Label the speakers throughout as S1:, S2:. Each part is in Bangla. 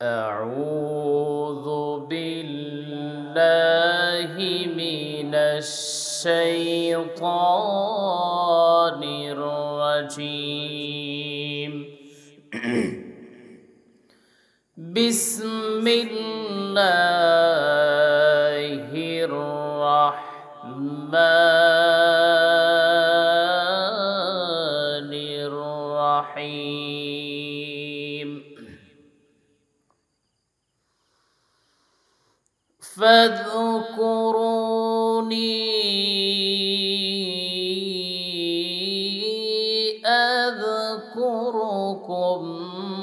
S1: أعوذ بالله من الشيطان الرجيم بسم الله الرحمن الرحيم فاذكروني أذكركم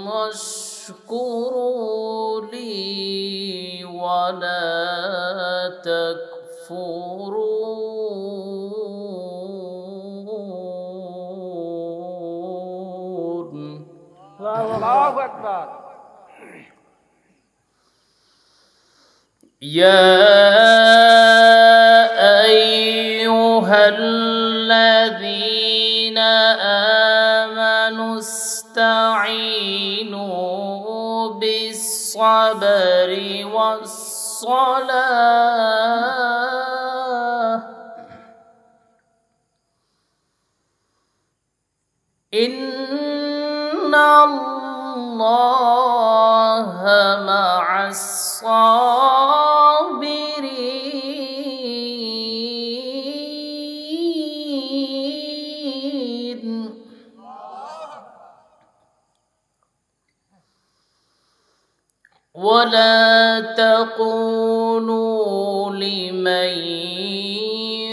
S1: واشكروا لي ولا تكفرون.
S2: الله أكبر.
S1: يا أيها الذين آمنوا استعينوا بالصبر والصلاة إن الله مع الصابرين. ولا تقولوا لمن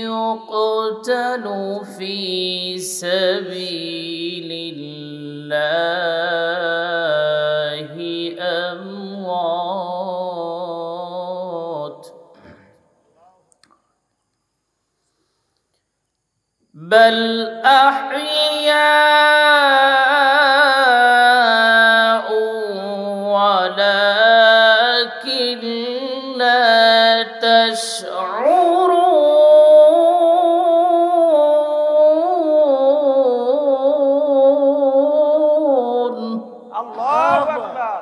S1: يقتل في سبيل الله أموات بل أحياء ولكن لا تشعرون.
S2: الله أكبر.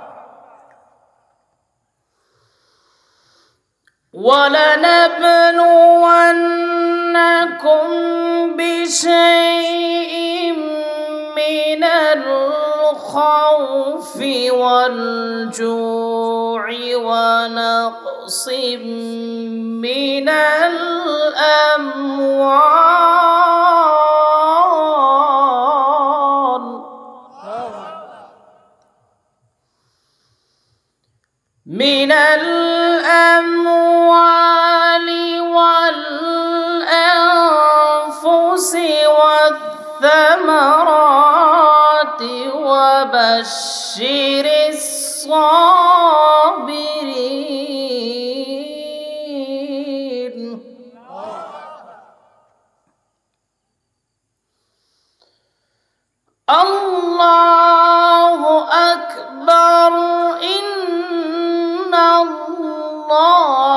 S1: ولنبلونكم بشيء من الخوف والجوع ونقص من الأموال والأنفس والثمرات وبشر الصابرين. الله أكبر. إن الله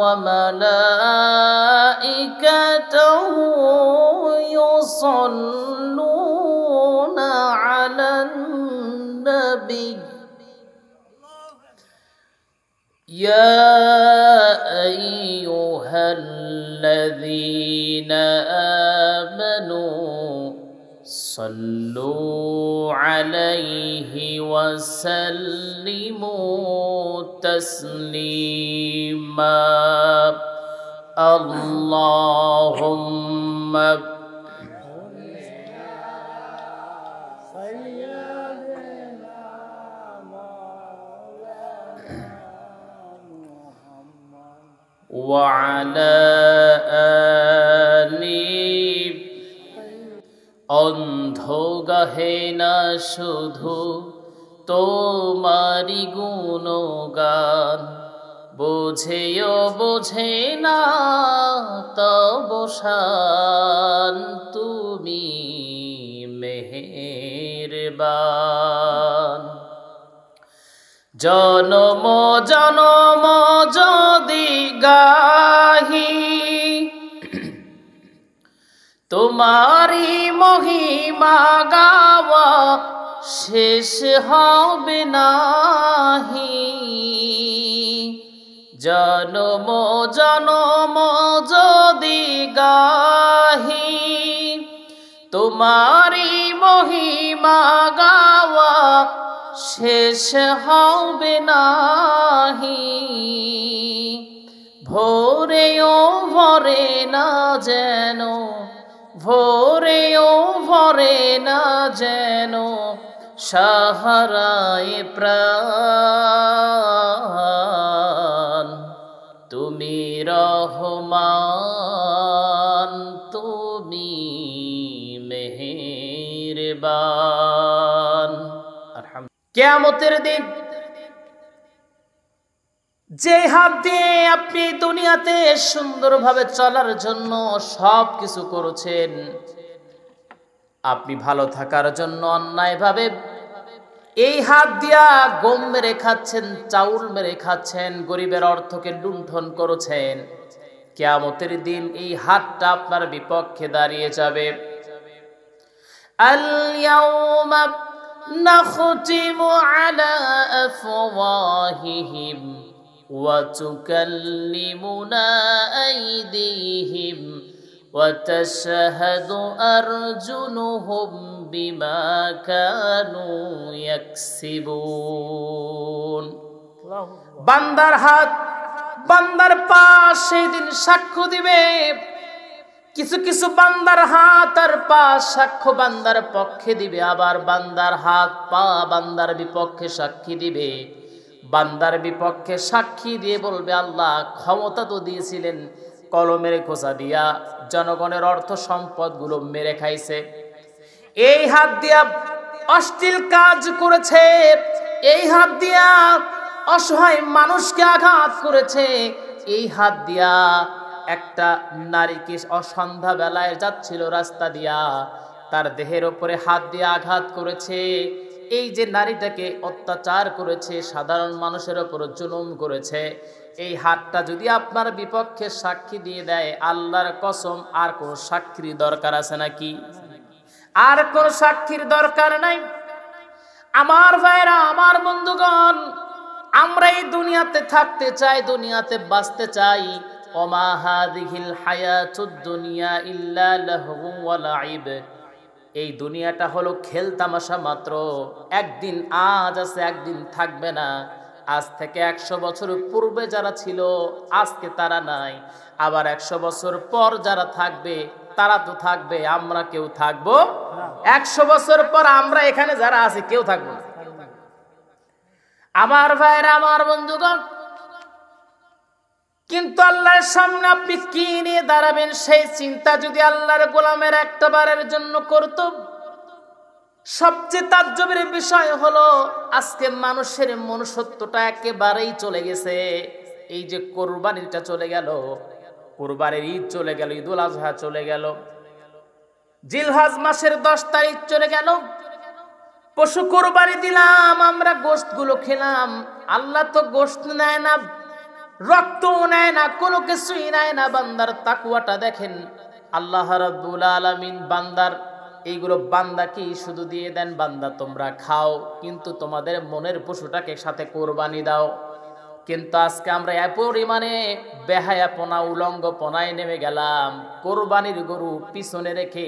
S1: وملائكته يصلون على النبي يا أيها الذين آمنوا صلوا عليه وسلموا تسليما. اللهم وعلى آله অন্ধ গাহে না শুধু তোমারি গুণগান বোঝেও বোঝে না তব শান তুমি মেহেরবান। জনম জনম যদি গাহি তোমারি মহিমা গাওয়া শেষ হবে নাহি, জনম জনম যদি গাহি, তোমারি মহিমা গাওয়া শেষ হবে নাহি। ভোরেও ভরে না যেন, ভোরেও ভরে না যেন সাহারায় প্রাণ। তুমি রহমান, তুমি মেহেরবান। কিয়ামতের দিন যে হাত দিয়ে আপনি দুনিয়াতে সুন্দরভাবে চলার জন্য সব কিছু করেছেন, আপনি ভালো থাকার জন্য অন্যায়ভাবে এই হাত দিয়া গম মেরে খাচ্ছেন, চাউল মেরে খাচ্ছেন, গরিবের অর্থকে লুণ্ঠন করেছেন, কিয়ামতের দিন এই হাতটা আপনার বিপক্ষে দাঁড়িয়ে যাবে। আল ইয়াউমা নাখতিমু আলা আফওয়াহিহিম ওয়া তুকাল্লিমুনা আইদিহিম ওয়া তাশহাদু আরজুলুহুম বিমা কানু ইয়াকসিবুন। বান্দার হাত, বান্দার পা সেদিন সাক্ষ্য দিবে। কিছু কিছু বান্দার হাত আর পা সাক্ষ্য বান্দার পক্ষে দিবে, আবার বান্দার হাত পা বান্দার বিপক্ষে সাক্ষী দিবে। বান্দার বিপক্ষে সাক্ষী দিয়ে বলবে, আল্লাহ ক্ষমতা তো দিয়েছিলেন, কলমের খোঁচা দিয়া জনগণের অর্থ সম্পদগুলো মেরে খাইছে। এই হাত দিয়া অশ্লীল কাজ করেছে, এই হাত দিয়া অসহায় মানুষকে আঘাত করেছে, এই হাত দিয়া একটা নারীকে অসন্ধ্যা বেলায় যাচ্ছিল রাস্তা দিয়া, তার দেহের ওপরে হাত দিয়ে আঘাত করেছে। এই যে নারীটাকে অত্যাচার করেছে, সাধারণ মানুষের ওপর জুলুম করেছে, এই হাতটা যদি আপনার বিপক্ষে সাক্ষী দিয়ে দেয়, আল্লাহর কসম আর কোন সাক্ষীর দরকার আছে নাকি? আর কোন সাক্ষীর দরকার নাই। আমার ভাইরা, আমার বন্ধুগণ, আমরা এই দুনিয়াতে থাকতে চাই, দুনিয়াতে বাঁচতে চাই। ওমা হাযিহিল হায়াতুদ দুনিয়া ইল্লা লাহু ওয়া লাইব। এই দুনিয়াটা হলো খেল তামাশা মাত্র। একদিন আজ আছে, একদিন থাকবে না। আজ থেকে 100 বছর পূর্বে যারা ছিল আজকে তারা নাই, আবার 100 বছর পর যারা থাকবে তারা তো থাকবে, আমরা কেউ থাকবো 100 বছর পর আমরা এখানে যারা আছি কেউ থাকবো না। আমার ভাইরা, আমার বন্ধুগণ, কিন্তু আল্লাহর সামনে আপনি কি নিয়ে দাঁড়াবেন সেই চিন্তা যদি আল্লাহর গোলামের একটা বারের জন্য করত। সবচেয়ে তাজ্জবের বিষয় হলো আজকে মানুষের মনুষ্যত্বটা একেবারেই চলে গেছে। এই যে কোরবানিটা চলে গেল, কোরবানির ঈদ চলে গেল, ঈদুল আজহা চলে গেল, জিলহজ মাসের 10 তারিখ চলে গেল, পশু কোরবানি দিলাম, আমরা গোশতগুলো খেলাম। আল্লাহ তো গোশত নেয় না, রক্তও নেয় না, কোনো কিছুই নেয় না। বান্দার তাকওয়াটা দেখেন। আল্লাহ রাব্বুল আলামিন বান্দার এইগুলো বান্দাকে শুধু দিয়ে দেন, বান্দা তোমরা খাও, কিন্তু তোমাদের মনের পশুটাকে সাথে কোরবানি দাও। কিন্তু আজকে আমরা এ পরিমাণে বেহায়াপনা, উলঙ্গপনায় নেমে গেলাম। কোরবানির গরু পিছনে রেখে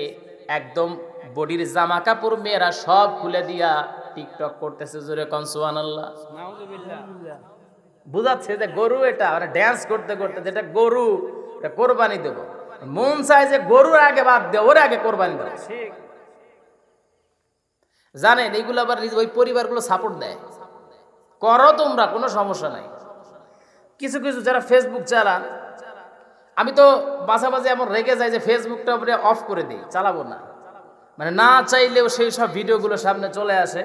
S1: একদম বডির জামা কাপড় মেয়েরা সব খুলে দিয়া টিকটক করতেছে। জোরে কোন সুবহানাল্লাহ। বুঝাচ্ছে যে গরু এটা, মানে ড্যান্স করতে করতে যেটা গরু এটা কোরবানি দেব, মন চায় যে গরুর আগে বাদ দেও, ওর আগে কোরবানি দেব। জানেন এইগুলো আবার ওই পরিবারগুলো সাপোর্ট দেয়, করো তোমরা, কোনো সমস্যা নাই। কিছু কিছু যারা ফেসবুক চালান, আমি তো মাঝে মাঝে এমন রেগে যাই যে ফেসবুকটা অফ করে দিই, চালাবো না। মানে না চাইলেও সেই সব ভিডিওগুলো সামনে চলে আসে।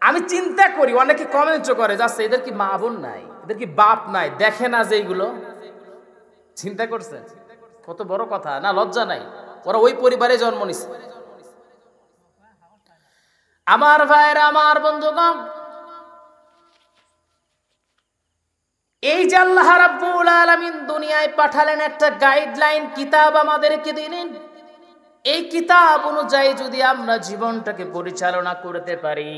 S1: আমি চিন্তা করি, অনেকে কমেন্টও করে, যাচ্ছে এদের কি মা বোন নাই, এদের কি বাপ নাই, দেখে না যে এইগুলো। চিন্তা করছেন কত বড় কথা না? লজ্জা নাই? ওরা ওই পরিবারে জন্ম নিছে। আমার ভাইয়েরা, আমার বন্ধুগণ, এই যে আল্লাহ রাব্বুল আলামিন দুনিয়ায় পাঠালেন একটা গাইডলাইন কিতাব আমাদেরকে দিলেন। এই কিতাব অনুযায়ী যদি আমরা জীবনটাকে পরিচালনা করতে পারি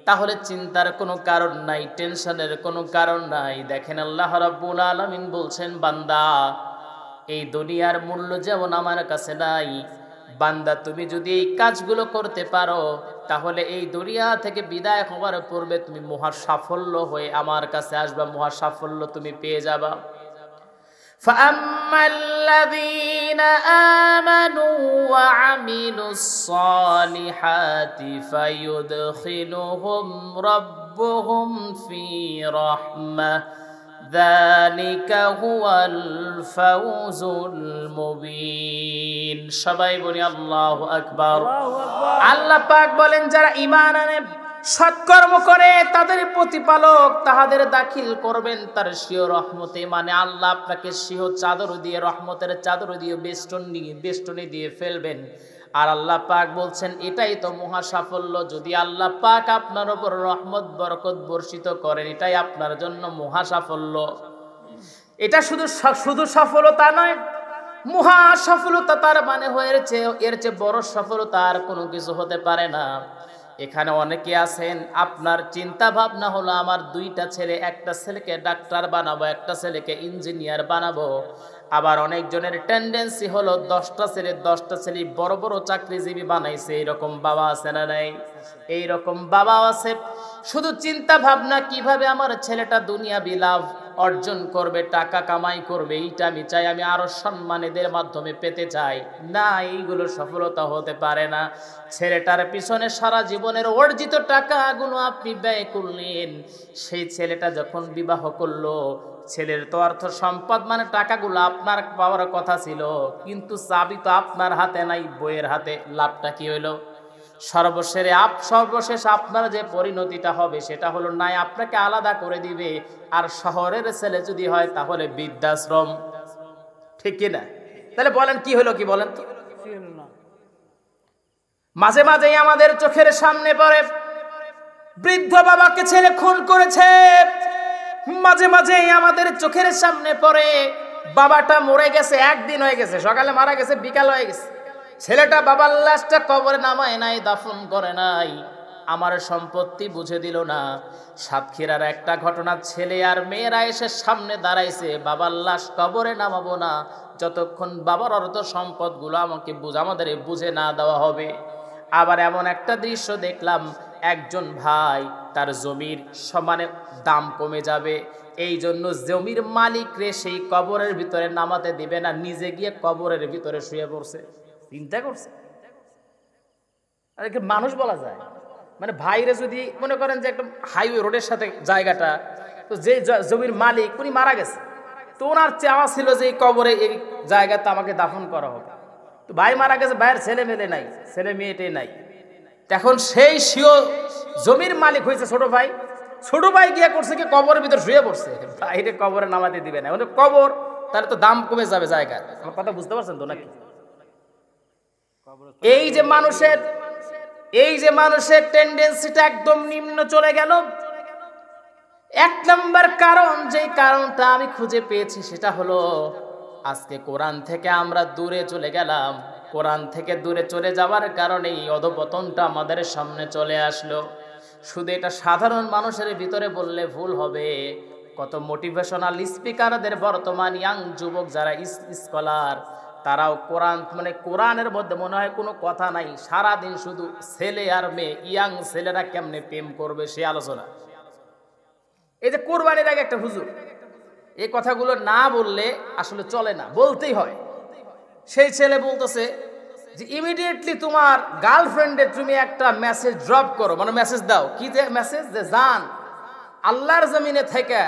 S1: তাহলে চিন্তার কোনো কারণ নাই, টেনশনের কোনো কারণ নাই। দেখেন আল্লাহ রাব্বুল আলামিন বলছেন, বান্দা এই দুনিয়ার মূল্য যেমন আমার কাছে নাই, বান্দা তুমি যদি এই কাজগুলো করতে পারো তাহলে এই দুনিয়া থেকে বিদায় হওয়ার পূর্বে তুমি মহা সাফল্য হয়ে আমার কাছে আসবা, মহা সাফল্য তুমি পেয়ে যাবা। فأما الذين آمنوا وعملوا الصالحات فيدخلهم ربهم في رحمة ذلك هو الفوز المبين সবাই বলি আল্লাহু আকবার। আল্লাহ পাক বলেন যারা ঈমান আনে সৎকর্ম করে তাদের প্রতিপালক তাহাদের দাখিল করবেন তার স্বীয় রহমতে। মানে আল্লাহ আপনাকে স্বীয় চাদর দিয়ে, রহমতের চাদর দিয়ে বেষ্টনী দিয়ে ফেলবেন। আর আল্লাহ পাক বলছেন এটাই তো মহা সাফল্য। যদি আল্লাহ পাক আপনার উপর রহমত বরকত বর্ষিত করেন এটাই আপনার জন্য মহা সাফল্য। এটা শুধু সফলতা নয়, মহা সফলতা। তার মানে হয়েছে এর চেয়ে বড় সফলতা আর কোনো কিছু হতে পারে না। এখানে অনেকে আছেন আপনার চিন্তা ভাবনা হলো আমার দুইটা ছেলে, একটা ছেলেকে ডাক্তার বানাবো, একটা ছেলেকে ইঞ্জিনিয়ার বানাবো। আবার অনেকজনের টেন্ডেন্সি হলো 10টা ছেলে বড় বড় চাকরিজীবী বানাইছে। এইরকম বাবা আছে না নাই? এইরকম বাবা আছে। শুধু চিন্তা ভাবনা কিভাবে আমার ছেলেটা দুনিয়াবি লাভ অর্জন করবে, টাকা কামাই করবে, এইটা আমি চাই, আমি আরো সম্মানীদের মাধ্যমে পেতে চাই। না, এইগুলো সফলতা হতে পারে না। ছেলেটার পিছনে সারা জীবনের অর্জিত টাকাগুলো আপনি ব্যয় করলেন। সেই ছেলেটা যখন বিবাহ করলো, ছেলের তো অর্থ সম্পদ মানে টাকাগুলো আপনার পাওয়ার কথা ছিল, কিন্তু চাবি তো আপনার হাতে নাই, বইয়ের হাতে। লাভটা কি হইলো? সর্বশেষ আপনার যে পরিণতিটা হবে সেটা হলো নাই আপনাকে আলাদা করে দিবে। আর শহরের ছেলে যদি হয় তাহলে বৃদ্ধাশ্রম। ঠিক কিনা? তাহলে বলেন কি হলো, কি বলেন তো? মাঝে মাঝেই আমাদের চোখের সামনে পড়ে বৃদ্ধ বাবাকে ছেলে খুন করেছে। মাঝে মাঝেই আমাদের চোখের সামনে পড়ে বাবাটা মরে গেছে, একদিন হয়ে গেছে, সকালে মারা গেছে, বিকাল হয়ে গেছে, ছেলেটা বাবার লাশটা কবরে নামায় নাই, দাফন করে নাই, আমার সম্পত্তি বুঝে দিল না। সাতক্ষীরার একটা ঘটনা, ছেলে আর মেয়েরা এসে সামনে দাঁড়াইছে, বাবার লাশ কবরে নামাবো না যতক্ষণ বাবার অর্থ সম্পদগুলো আমাদের বুঝে না দেওয়া হবে। আবার এমন একটা দৃশ্য দেখলাম, একজন ভাই তার জমির সমানে দাম কমে যাবে, এই জন্য জমির মালিক রে সেই কবরের ভিতরে নামাতে দিবে না, নিজে গিয়ে কবরের ভিতরে শুয়ে পড়ছে। চিন্তা করছে? মানুষ বলা যায় মানে ভাইরে যদি মনে করেন যে একটা হাইওয়ে রোডের সাথে জায়গাটা, তো যে জমির মালিক উনি মারা গেছে, তো ওনার চাওয়া ছিল যে এই কবরে এই জায়গাতে আমাকে দাফন করা হবে। তো ভাই মারা গেছে, ভাইয়ের ছেলে মেয়ে নাই, ছেলে মেয়েটাই নাই। এখন সেই সিও জমির মালিক হয়েছে ছোট ভাই, ছোট ভাই গিয়ে করছে কি কবরের ভিতর শুয়ে পড়ছে, বাইরে কবরে নামাতে দিবে না। কবর তাহলে তো দাম কমে যাবে জায়গা। আমার কথা বুঝতে পারছেন তো নাকি? এই যে মানুষের টেন্ডেন্সিটা একদম নিম্ন চলে গেল। এক নম্বর কারণ, যে কারণটা আমি খুঁজে পেয়েছি সেটা হলো আজকে কোরআন থেকে আমরা দূরে চলে গেলাম। কোরআন থেকে দূরে চলে যাওয়ার কারণে এই অধপতনটা আমাদের সামনে চলে আসলো। শুধু এটা সাধারণ মানুষের ভিতরে বললে ভুল হবে, কত মোটিভেশনাল স্পিকারদের বর্তমান ইয়াং যুবক যারা স্কলার, তারাও কোরআনের মধ্যে মনে হয় কোনো কথা নাই, সারাদিন শুধু ছেলে আর মেয়ে, ইয়াং ছেলেরা কেমনে প্রেম করবে সে আলোচনা। এই যে কোরবানির আগে একটা হুজুর, এই কথাগুলো না বললে আসলে চলে না, বলতেই হয়। সেই ছেলে বলতেছে যে ইমিডিয়েটলি তোমার গার্লফ্রেন্ডে তুমি একটা মেসেজ ড্রপ করো, মানে মেসেজ দাও। কি যে মেসেজ? যে জান, আল্লাহর জমিনে থেকে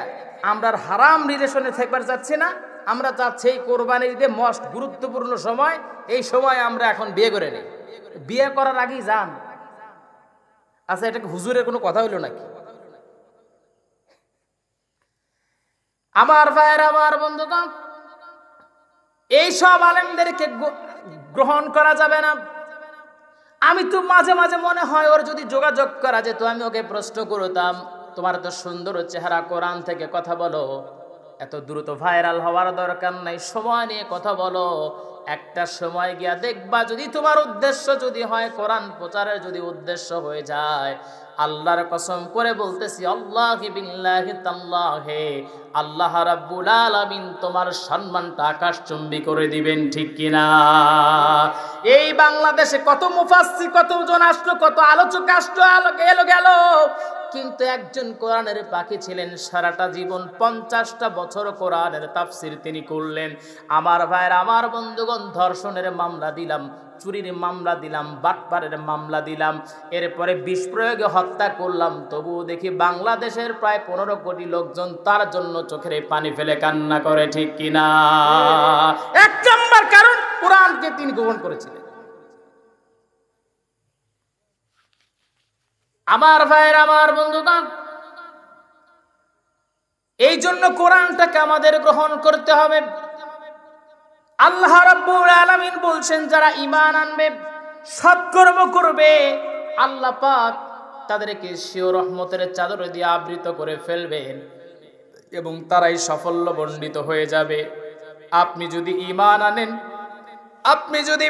S1: আমরা হারাম রিলেশনে থাকবার যাচ্ছি না, আমরা চাচ্ছি এই কোরবানির ঈদে মোস্ট গুরুত্বপূর্ণ সময়, এই সময় আমরা এখন বিয়ে করে নিই। বিয়ে করার আগেই জান। আচ্ছা, এটা হুজুরের কোনো কথা হইল নাকি? আমার ভাইয়ের, আমার বন্ধুগণ, এইসব আলেমদেরকে গ্রহণ করা যাবে না। আমি তো মাঝে মাঝে মনে হয় ওর যদি যোগাযোগ করা যেত, আমি ওকে প্রশ্ন করতাম, তোমার তো সুন্দর চেহারা, কোরআন থেকে কথা বলো, এত দ্রুত ভাইরাল হওয়ার দরকার নাই, সময় নিয়ে কথা বলো। একটা সময় গিয়া দেখবা যদি তোমার উদ্দেশ্য যদি হয় কোরআন প্রচারের যদি উদ্দেশ্য হয়ে যায়, আল্লাহর কসম করে বলতেছি, আল্লাহি বিল্লাহি তাল্লাহি, আল্লাহ রাব্বুল আলামিন তোমার সম্মানটা আকাশচুম্বী করে দিবেন, ঠিক কিনা? এই বাংলাদেশে কত মুফাসসির, কতজন আসলো, কত আলোচক আসলো, এলো গেল, কিন্তু একজন কোরআনের পাখি ছিলেন, সারাটা জীবন 50টা বছর কোরআনের তাফসির তিনি করলেন। আমার ভাইয়ের, আমার বন্ধুগণ, ধর্ষণের মামলা দিলাম, চুরির মামলা দিলাম, বাটপারের মামলা দিলাম, এরপরে বিষ প্রয়োগে হত্যা করলাম, তবুও দেখি বাংলাদেশের প্রায় 15 কোটি লোকজন তার জন্য চোখের পানি ফেলে কান্না করে, ঠিক কিনা? এক নম্বর কারণ, কোরআনকে তিনি গ্রহণ করেছিলেন। আমার ভাইয়ের, আমার বন্ধুগণ, এই জন্য কোরআনটাকে আমাদের গ্রহণ করতে হবে। আল্লাহ রাব্বুল আলামিন বলছেন, যারা ঈমান আনবে, সৎকর্ম করবে, আল্লাহ পাক তাদেরকে স্বীয় রহমতের চাদর দিয়ে আবৃত করে ফেলবেন এবং তারাই সাফল্যমণ্ডিত হয়ে যাবে। আপনি যদি ঈমান আনেন, আপনি যদি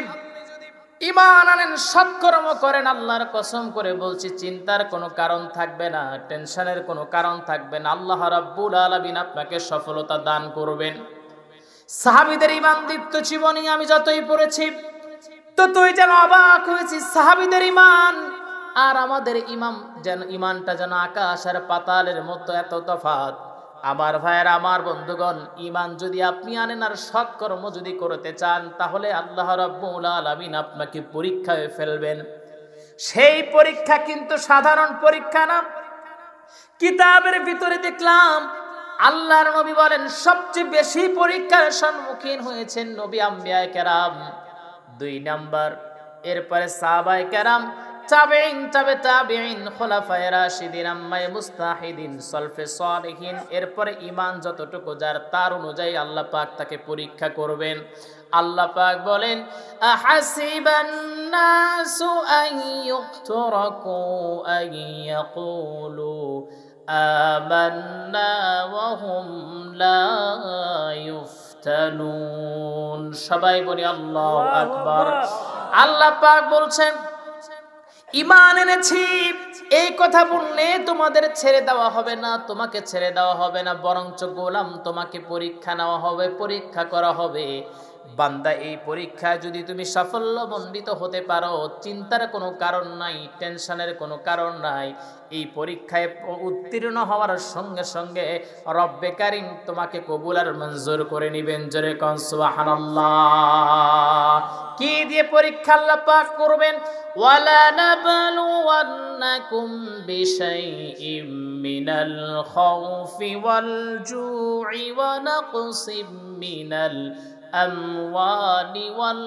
S1: ঈমান আনেন, সৎকর্ম করেন, আল্লাহর কসম করে বলছি, চিন্তার কোনো কারণ থাকবে না, টেনশনের কোনো কারণ থাকবে না। আল্লাহ রাব্বুল আলামিন আপনাকে সফলতা দান করবেন। সাহাবীদের ঈমান দীপ্ত জীবনী আমি যতই পড়েছি ততই যেন অবাক হয়েছি। সাহাবীদের ঈমান আর আমাদের ঈমানটা যেন আকাশ আর পাতালের মতো, এত তফাৎ। আমার ভাইয়ের, আমার বন্ধুগণ, ঈমান যদি আপনি আনেন আর সৎকর্ম যদি করতে চান, তাহলে আল্লাহ রাব্বুল আলামিন আপনাকে পরীক্ষায় ফেলবেন। সেই পরীক্ষা কিন্তু সাধারণ পরীক্ষা না। কিতাবের ভিতরে দেখলাম আল্লাহর নবী বলেন, সবচেয়ে বেশি পরীক্ষার সম্মুখীন হয়েছেন নবী আম্বিয়ায়ে কেরাম, 2 নাম্বার, এরপরে সাহাবায়ে কেরাম, তাবেঈন, তাবেঈন, খোলাফায়ে রাশিদিন, আম্মায়ে মুস্তাহিদিন, সলফে সালিহিন, এরপরে ঈমান যতটুকু যার, তার অনুযায়ী আল্লাহ পাক তাকে পরীক্ষা করবেন। আল্লাহ পাক বলেন, আহাসিবান নাসু আন ইউতরাকু আন ইয়াকুলু আমান্না ওয়া হুম লা ইফতানুন। সবাই বলি আল্লাহু আকবার। আল্লাহ পাক বলছেন, ঈমান এনেছি এই কথা বললে তোমাদের ছেড়ে দেওয়া হবে না, তোমাকে ছেড়ে দেওয়া হবে না, বরঞ্চ গোলাম তোমাকে পরীক্ষা নেওয়া হবে, পরীক্ষা করা হবে। বান্দা, এই পরীক্ষায় যদি তুমি সাফল্যমণ্ডিত হতে পারো, চিন্তার কোনো কারণ নাই, টেনশনের কোনো কারণ নাই। এই পরীক্ষায় উত্তীর্ণ হওয়ার সঙ্গে সঙ্গে রব্বে কারীম তোমাকে কবুল আর মঞ্জুর করে নিবেন। জোরে কোন সুবহানাল্লাহ। কি দিয়ে পরীক্ষা আল্লাহ পাক করবেন? ওয়ালা নাবলুওয়ান্নাকুম বিশাইইম মিনাল খাউফি ওয়াল জু'i ওয়া নাকসিম মিনাল আমওয়ালি ওয়াল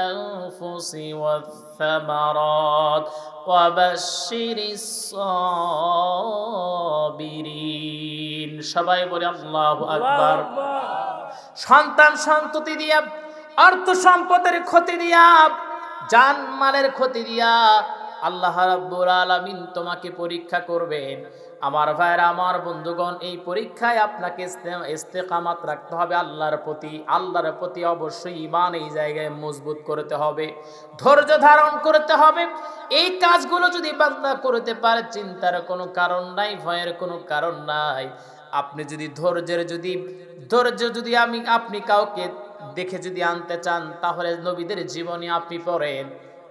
S1: আনফুসি ওয়াথ থামারাত ওয়া বাশশিরিস সাবিরিন। সবাই বলে আল্লাহু আকবার। সন্তান সন্ততি দিয়া, অর্থ সম্পদের ক্ষতি দিয়া, জান মালের ক্ষতি দিয়া আল্লাহ রাব্বুল আলামিন তোমাকে পরীক্ষা করবেন। আমার ভাইরা, আমার বন্ধুগণ, এই পরীক্ষায় আপনাকে ইস্তেকামাত রাখতে হবে আল্লাহর প্রতি। আল্লাহর প্রতি অবশ্যই ঈমান এই জায়গায় মজবুত করতে হবে, ধৈর্য ধারণ করতে হবে। এই কাজগুলো যদি বান্দা করতে পারে, চিন্তার কোনো কারণ নাই, ভয়ের কোনো কারণ নাই। আপনি যদি ধৈর্য যদি আপনি কাউকে দেখে যদি আনতে চান, তাহলে নবীদের জীবনী আপনি পড়েন।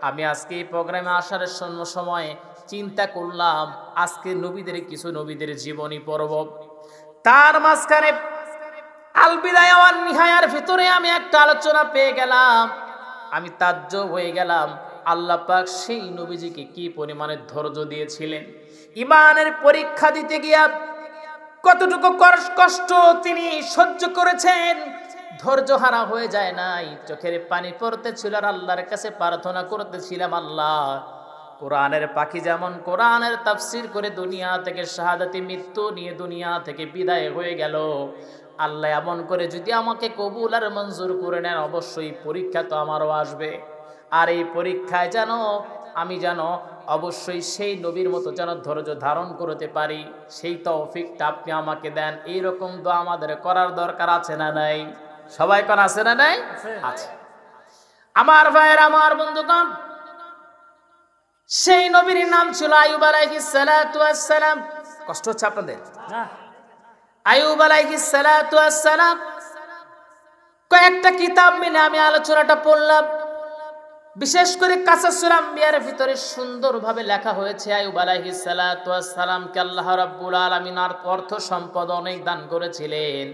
S1: আমি আজকে এই প্রোগ্রামে আসার সময় চিন্তা করলাম, আজকে কিছু নবীদের জীবনী পড়ব। তার মাঝখানে আল বিদায়া ওয়ান নিহায়ার ভিতরে আমি একটা আলোচনা পেয়ে গেলাম, আমি তাজ্জব হয়ে গেলাম। আল্লাহ পাক সেই নবীজিকে কি পরিমাণে ধৈর্য দিয়েছিলেন। ঈমানের পরীক্ষা দিতে গিয়া কতটুকু কষ্ট তিনি সহ্য করেছেন। ধৈর্য হারা হয়ে যায় নাই, চোখের পানি পড়তেছিল আর আল্লাহর কাছে প্রার্থনা করতেছিলাম, আল্লাহ, কোরআনের পাখি যেমন কোরআনের তাফসীর করে দুনিয়া থেকে শাহাদাতি মৃত্যু নিয়ে দুনিয়া থেকে বিদায় হয়ে গেল, আল্লাহ এমন করে যদি আমাকে কবুল আর মঞ্জুর করে নেন, অবশ্যই পরীক্ষা তো আমারও আসবে। আর এই পরীক্ষায় আমি যেন অবশ্যই সেই নবীর মতো যেন ধৈর্য ধারণ করতে পারি, সেই তৌফিকটা আপনি আমাকে দেন। এইরকম দোয়া আমাদের করার দরকার আছে না নাই? সবাই কোন আছে না নাই? আছে। আমার ভাইয়ের, আমার বন্ধুগণ, সেই নবীর নাম ছিল আইয়ুব আলাইহিস সালাতু ওয়াস সালাম। কষ্ট হচ্ছে আপনাদের?
S2: না।
S1: আইয়ুব আলাইহিস সালাতু ওয়াস সালাম, কয়েকটা কিতাব মিলে আমি আলোচনাটা পড়লাম। বিশেষ করে কাসাসুল আম্বিয়ার ভিতরে সুন্দরভাবে লেখা হয়েছে আইয়ুব আলাইহিস সালাতু ওয়াস সালামকে আল্লাহ রাব্বুল আলামিন অর্থ সম্পদ অনেক দান করেছিলেন।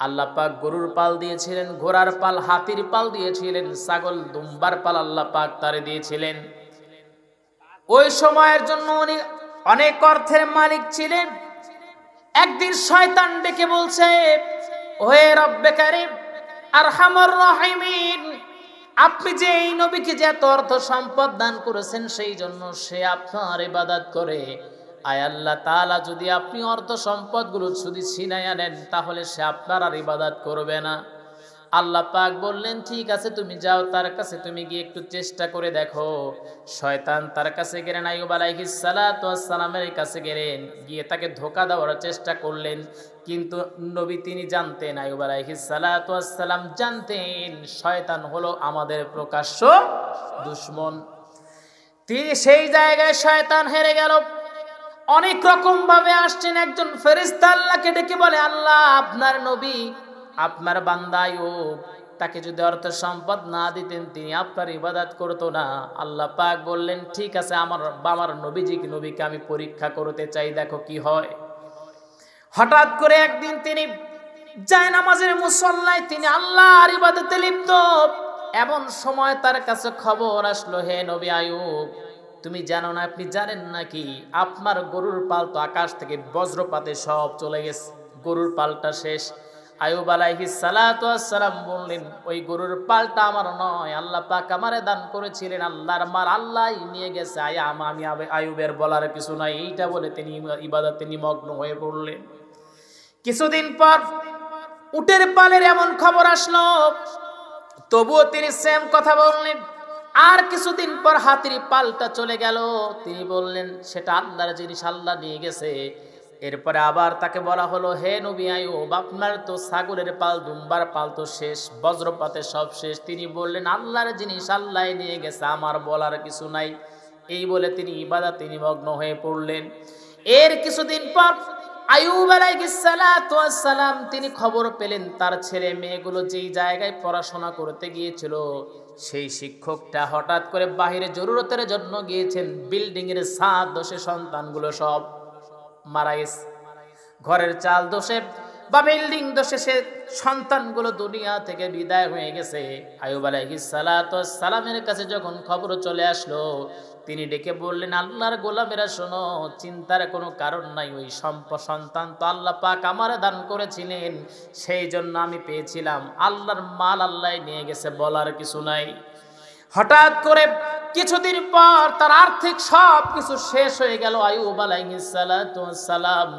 S1: আল্লাহ পাক গরুর পাল দিয়েছিলেন, ঘোড়ার পাল, হাতির পাল দিয়েছিলেন, ছাগল দুম্বার পাল আল্লাহ পাক তারে দিয়েছিলেন। ওই সময়ের জন্য উনি অনেক অর্থের মালিক ছিলেন। একদিন শয়তান ডেকে বলছে, ওহে রব্বে কারীম আরহামুর রাহিমিন, আপনি যে এই নবীকে যে এত অর্থ সম্পদ দান করেছেন, সেই জন্য সে আপনার ইবাদত করে। আয় আল্লাহ তাআলা, যদি আপনি অর্থ সম্পদগুলো শুধু ছিনাইয়া নেন, তাহলে সে আপনার আর ইবাদত করবে না। আল্লাহ পাক বললেন, ঠিক আছে, তুমি যাও, তার কাছে তুমি গিয়ে একটু চেষ্টা করে দেখো। শয়তান তার কাছে গেলেন, আইয়ুব আলাইহিস সালাতু ওয়াস সালামের কাছে গেলেন, গিয়ে তাকে ধোঁকা দেওয়ার চেষ্টা করলেন। কিন্তু নবী তিনি জানতেন, আইয়ুব আলাইহিস সালাতু ওয়াস সালাম জানতেন শয়তান হলো আমাদের প্রকাশ্য দুশমন। তিনি সেই জায়গায় শয়তান হেরে গেল। অনেক রকম ভাবে আসছেন, একজন ফেরেশতা আল্লাহকে ডেকে বলে, আল্লাহ, আপনার নবী, আপনার বান্দা আইয়ুব, তাকে যদি অর্থ সম্পদ না দিতেন তিনি আপনার ইবাদত করতো না। আল্লাহ পাক বললেন, ঠিক আছে, আমার নবীকে আমি পরীক্ষা করতে চাই, দেখো কি হয়। হঠাৎ করে একদিন তিনি জায়নামাজের মুসল্লায় তিনি আল্লাহর ইবাদতে লিপ্ত। এমন সময় তার কাছে খবর আসলো, হে নবী আইয়ুব, তুমি জানো না, আপনি জানেন নাকি, আপনার গরুর পাল তো আকাশ থেকে বজ্রপাতে সব চলে গেছে, গরুর পালটা শেষ। আইয়ুব আলাইহিস সালাতু ওয়াস সালাম বললেন, ওই গরুর পালটা আমার নয়, আল্লাহ পাক আমারে দান করেছিলেন, আল্লাহর মাল আল্লাহই নিয়ে গেছে। আমি আইয়ুবের বলার কিছু নাই, এইটা বলে তিনি ইবাদতে নিমগ্ন হয়ে পড়লেন। কিছুদিন পর উটের পালের এমন খবর আসলো, তবুও তিনি সেম কথা বললেন। আর কিছুদিন পর হাতির পালটা চলে গেল, তিনি বললেন সেটা আল্লাহর জিনিস, আল্লাহ নিয়ে গেছে। এরপরে আবার তাকে বলা হলো, হে নবী আইয়ুব, আপনার তো ছাগলের পাল, দুম্বার পাল তো শেষ, বজ্রপাতে সব শেষ। তিনি বললেন, আল্লাহর জিনিস আল্লাহ নিয়ে গেছে, আমার বলার কিছু নাই। এই বলে তিনি ইবাদতে নিমগ্ন হয়ে পড়লেন। এর কিছুদিন পর আইয়ুব আলাইহিস সালাতু ওয়াস সালাম তিনি খবর পেলেন, তার ছেলে মেয়েগুলো যেই জায়গায় পড়াশোনা করতে গিয়েছিল, সেই শিক্ষকটা হঠাৎ করে বাহিরে জরুরতের জন্য গিয়েছেন, বিল্ডিং এর ছাদ দোষে সন্তানগুলো সব মারা গেছে। ঘরের চাল দোষে বা বিল্ডিং দোষে সে সন্তানগুলো দুনিয়া থেকে বিদায় হয়ে গেছে। আইয়ুব আলাইহিস সালাতু ওয়াস সালামের কাছে যখন খবর চলে আসলো, তিনি ডেকে বললেন, আল্লাহর গোলামেরা শোনো, চিন্তার কোনো কারণ নাই, ওই সন্তান তো আল্লাহ পাক আমারে দান করেছিলেন, সেই জন্য আমি পেয়েছিলাম, আল্লাহর মাল আল্লাহ নিয়ে গেছে, বলার কিছু নাই। হঠাৎ করে কিছুদিন পর তার আর্থিক সব কিছু শেষ হয়ে গেল আইয়ুব আলাইহিস সালাতু ওয়াস সালাম।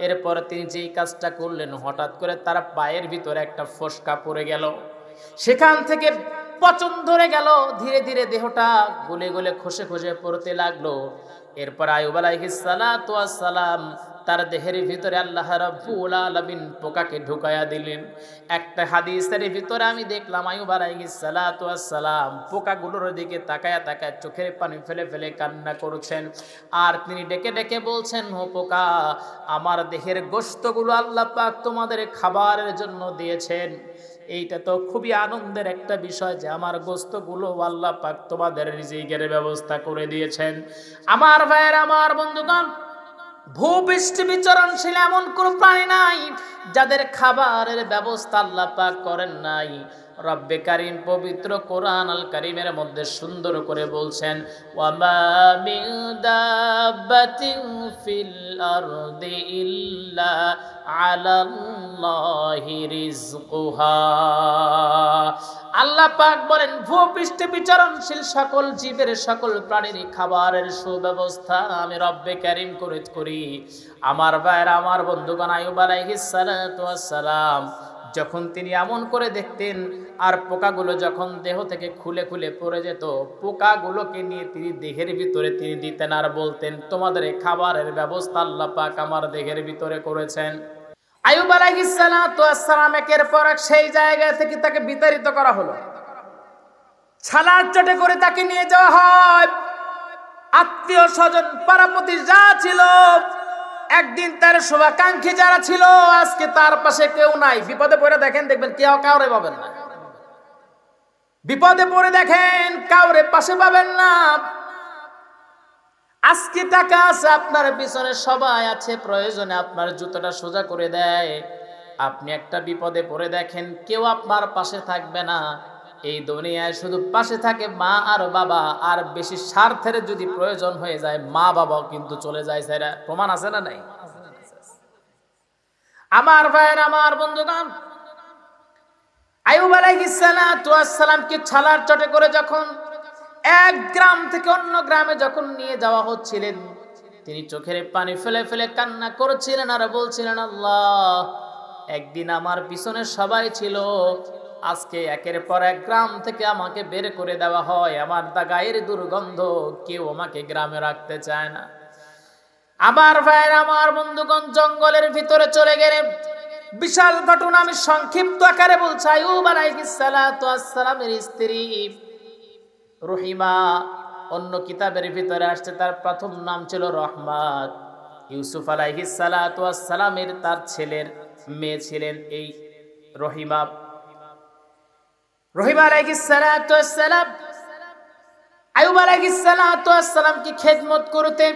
S1: এরপর তিনি যেই কাজটা করলেন, হঠাৎ করে তার পায়ের ভিতরে একটা ফোসকা পড়ে গেল, সেখান থেকে পচন ধরে গেল, ধীরে ধীরে দেহটা গলে গলে খসে খসে পড়তে লাগলো। এরপর আইয়ুব আলাইহিস সালাতু ওয়াস সালাম তার দেহের ভিতরে আল্লাহ রাব্বুল আলামিন পোকাকে ঢুকায়া দিলেন। একটা হাদিসের ভিতরে আমি দেখলাম আইয়ুব আলাইহিস সালাতু ওয়াস সালাম পোকাগুলোর দিকে তাকায়া তাকায় চোখের পানি ফেলে ফেলে কান্না করছেন, আর তিনি ডেকে ডেকে বলছেন, ও পোকা, আমার দেহের গোশতগুলো আল্লাহ পাক তোমাদের খাবারের জন্য দিয়েছেন। এইটা তো খুবই আনন্দের একটা বিষয় যে আমার গোশতগুলো আল্লাহ পাক তোমাদের রিজিকের ব্যবস্থা করে দিয়েছেন। আমার ভাইয়ের, আমার বন্ধুগণ, ভূপৃষ্ঠে বিচরণশীল এমন কোন প্রাণী নাই যাদের খাবারের ব্যবস্থা আল্লাহ পাক করেন নাই। রব্বে কারীম পবিত্র কোরআন আল কারীমের মধ্যে সুন্দর করে বলছেন, ওয়ামা মিন দাব্বাতিন ফিল আরদি ইল্লা আলাল্লাহি রিজকুহা। আল্লাহ পাক বলেন, ভূপৃষ্ঠে বিচরণশীল সকল জীবের, সকল প্রাণীর খাবারের সুব্যবস্থা আমি রব্বে কারীম করি। আমার ভাইয়েরা, আমার বন্ধুগণ, আইয়ুব আলাইহিস সালাতু ওয়াস সালাম যখন তিনি এমন করে দেখতেন আর পোকাগুলো যখন দেহ থেকে খুলে খুলে পড়ে যেত, পোকাগুলোকে নিয়ে তিনি দেহের ভিতরে তিনি দিতেন আর বলতেন, তোমাদের এই খাবারের ব্যবস্থা আল্লাহ পাক আমার দেহের ভিতরে করেছেন। আইয়ুব আলাইহিস সালাতু ওয়াস সালাম একের পর এক সেই জায়গা থেকে তাকে বিতাড়িত করা হলো। ছালার চটে করে তাকে নিয়ে যাওয়া হয়। আত্মীয় স্বজন পাড়াপতি যা ছিল, একদিন তার শুভাকাঙ্ক্ষী যারা ছিল, আজকে তার পাশে কেউ নাই। বিপদে পড়ে দেখেন, দেখবেন কেউ কাউরে পাবেন না। বিপদে পড়ে দেখেন কাউরে পাশে পাবেন না। আজকে টাকা আছে আপনার পিছনে, সবাই আছে, প্রয়োজনে আপনার জুতোটা সোজা করে দেয়। আপনি একটা বিপদে পড়ে দেখেন কেউ আপনার পাশে থাকবে না। এই দুনিয়ায় শুধু পাশে থাকে মা আর বাবা, আর বেশি স্বার্থের যদি প্রয়োজন হয়ে যায় মা বাবাও কিন্তু চলে যায়। সেটা প্রমাণ আছে না নাই? আমার ভাইয়ের, আমার বন্ধুগণ, আইয়ুব আলাইহিস সালাতু ওয়াস সালামকে ছালার চটে করে যখন এক গ্রাম থেকে অন্য গ্রামে যখন নিয়ে যাওয়া হচ্ছিলেন, তিনি চোখের পানি ফেলে ফেলে কান্না করছিলেন আর বলছিলেন, আল্লাহ, একদিন আমার পিছনে সবাই ছিল, আজকে একের পর এক গ্রাম থেকে আমাকে বের করে দেওয়া হয়। আমার গায়ের দুর্গন্ধ, কেউ আমাকে গ্রামে রাখতে চায় না। আমার ভাইয়ের, আমার বন্ধুগণ, জঙ্গলের ভিতরে চলে গেলে বিশাল ঘটনা আমি সংক্ষিপ্ত আকারে বলছি। আইয়ুব আলাইহিস সালাতু ওয়াস সালামের স্ত্রী রহিমা, অন্য কিতাবের ভিতরে আসছে তার প্রথম নাম ছিল রহমাত। ইউসুফ আলাইহিস সালাতু ওয়াস সালামের তার ছেলের মেয়ে ছিলেন এই রহিমা। রহিমা আলাইহিস সালাতু ওয়াস সালাম আইয়ুব আলাইহিস সালাতু ওয়াস সালামকে খেদমত করতে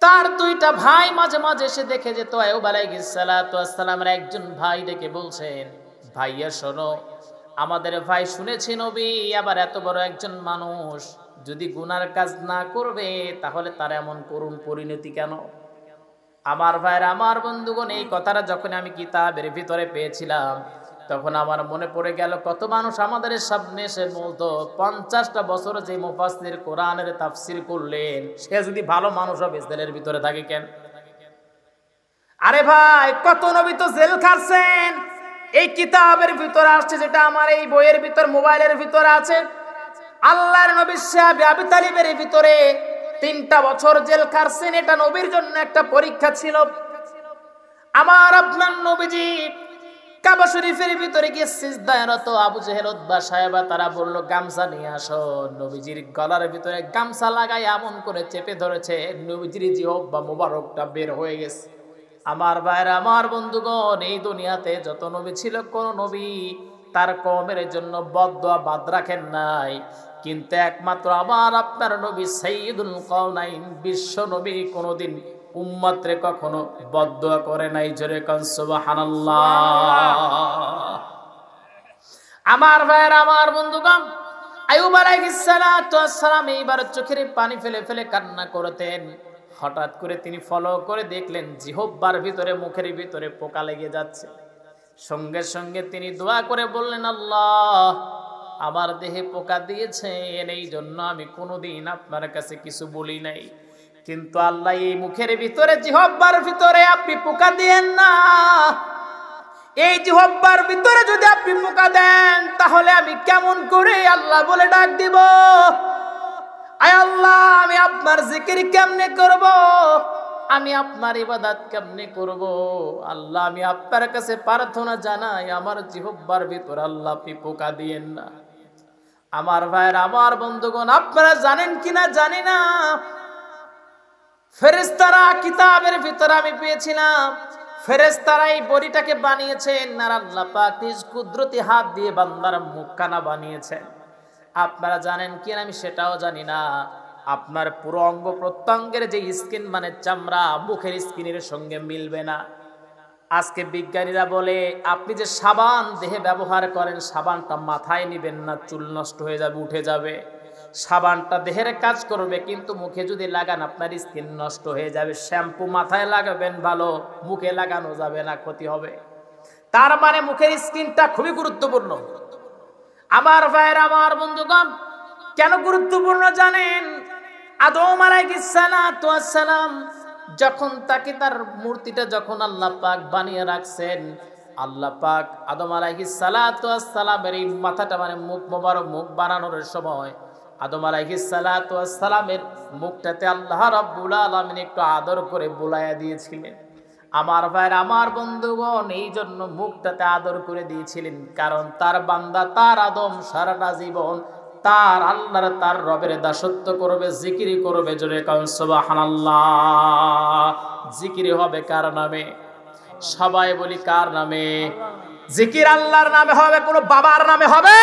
S1: তার দুইটা ভাই মাঝে মাঝে এসে দেখে যেত। আইয়ুব আলাইহিস সালাতু ওয়াস সালামের একজন ভাই ডেকে বলছেন, ভাইয়া শোনো, আমাদের ভাই শুনেছি নবী আবার এত বড় একজন মানুষ, যদি গুনার কাজ না করবে তাহলে তার এমন করুণ পরিণতি কেন? আমার ভাইয়ের, আমার বন্ধুগণ, এই কথাটা যখন আমি কিতাবের ভিতরে পেয়েছিলাম তখন আমার মনে পড়ে গেল কত মানুষ আমাদের সামনে এসে বলতো, 50টা বছর যে মুফাসসির কোরআনের তাফসীর করলেন সে যদি ভালো মানুষ হবে জেলের ভিতরে থাকে কেন? আরে ভাই, কত নবী তো জেল খাটছেন। এই কিতাবের ভিতরে আসছে, যেটা আমার এই বইয়ের ভিতর মোবাইলের ভিতরে আছে, আল্লাহর নবী সাহেব আবু তালিবের ভিতরে 3টা বছর জেল খাটছেন। এটা নবীর জন্য একটা পরীক্ষা ছিল। আমার আপনার নবীজি কাবা শরীফের ভিতরে গিয়ে সিজদায়রত আবু জেহেল, উতবা, সায়বা তারা বলল, গামছা নিয়ে আসো। নবীজির গলার ভিতরে গামছা লাগাই এমন করে চেপে ধরেছে, নবীজির জিহ্বা মোবারকটা বের হয়ে গেছে। আমার ভাইরা, আমার বন্ধুগণ, এই দুনিয়াতে যত নবী ছিল কোন নবী তার কওমের জন্য বদদুয়া বাদ রাখেন নাই, কিন্তু একমাত্র আমার আপনার নবী সাইয়্যিদুল কাওনাইন বিশ্ব নবী কোনদিন উম্মতরে কখনো বদদুয়া করে নাই। জোরে কোন সুবহানাল্লাহ। আমার ভাইরা, আমার বন্ধুগণ, আইয়ুব আলাইহিস সালাতু ওয়াস সালাম এইবার চোখের পানি ফেলে ফেলে কান্না করতেন। হঠাৎ করে তিনি ফলো করে দেখলেন জিহ্বার ভিতরে, মুখের ভিতরে পোকা লেগে যাচ্ছে। সঙ্গে সঙ্গে তিনি দোয়া করে বললেন, আল্লাহ, আমার দেহে পোকা দিয়েছেন, এই জন্য আমি কোনোদিন আপনার কাছে কিছু বলি নাই, কিন্তু আল্লাহ এই মুখের ভিতরে, জিহ্বার ভিতরে আপনি পোকা দিয়েন না। এই জিহ্বার ভিতরে যদি আপনি পোকা দেন তাহলে আমি কেমন করে আল্লাহ বলে ডাক দিব? আয় আল্লাহ, আমি আপনার জিকির কেমনে করব? আমি আপনার ইবাদত কেমনে করব? আল্লাহ, আমি আপনার কাছে প্রার্থনা জানাই, আমার জিহ্বার ভিতর আল্লাহ আপনি পোকা দিয়েন না। আমার ভাইয়ের, আমার বন্ধুগণ, আপনারা জানেন কিনা জানি না, ফেরেশতারা কিতাবের ভিতর আমি পেয়েছিলাম, ফেরেশতারা এই বড়িটাকে বানিয়েছেন আর আল্লাহ পাক নিজ কুদরতি হাত দিয়ে বান্দার মুখখানা বানিয়েছেন। আপনারা জানেন কিনা আমি সেটাও জানি না। আপনার পুরো অঙ্গ প্রত্যঙ্গের যে স্কিন মানে চামড়া মুখের স্কিনের সঙ্গে মিলবে না। আজকে বিজ্ঞানীরা বলে আপনি যে সাবান দেহে ব্যবহার করেন, সাবানটা মাথায় নিবেন না, চুল নষ্ট হয়ে যাবে, উঠে যাবে। সাবানটা দেহের কাজ করবে, কিন্তু মুখে যদি লাগান আপনার স্কিন নষ্ট হয়ে যাবে। শ্যাম্পু মাথায় লাগাবেন ভালো, মুখে লাগানো যাবে না, ক্ষতি হবে। তার মানে মুখের স্কিনটা খুবই গুরুত্বপূর্ণ। আমার ভাইয়ের, আমার বন্ধুগণ, কেন গুরুত্বপূর্ণ জানেন? আদম আলাইহিস সালাতু ওয়াস সালাম যখন তাকে তার মূর্তিটা যখন আল্লাহ পাক বানিয়ে রাখছেন, আল্লাহ পাক আদম আলাইহিস সালাতু ওয়াস সালামের এই মাথাটা মানে মুখ মোবারক মুখ বানানোর সময় আদম আলাইহিস সালাতু ওয়াস সালামের মুখটাতে আল্লাহ রাব্বুল আলামিন একটু আদর করে বুলাইয়া দিয়েছিলেন। আমার ভাইয়ের, আমার বন্ধুগণ, এই জন্য মুখটাতে আদর করে দিয়েছিলেন, কারণ তার বান্দা, তার আদম সারাটা জীবন তার আল্লাহর, তার রবের দাসত্ব করবে, জিকিরি করবে। জোরে কারণ সুবহানাল্লাহ। জিকিরি হবে কার নামে? সবাই বলি কার নামে? জিকির আল্লাহর নামে হবে, কোনো বাবার নামে হবে?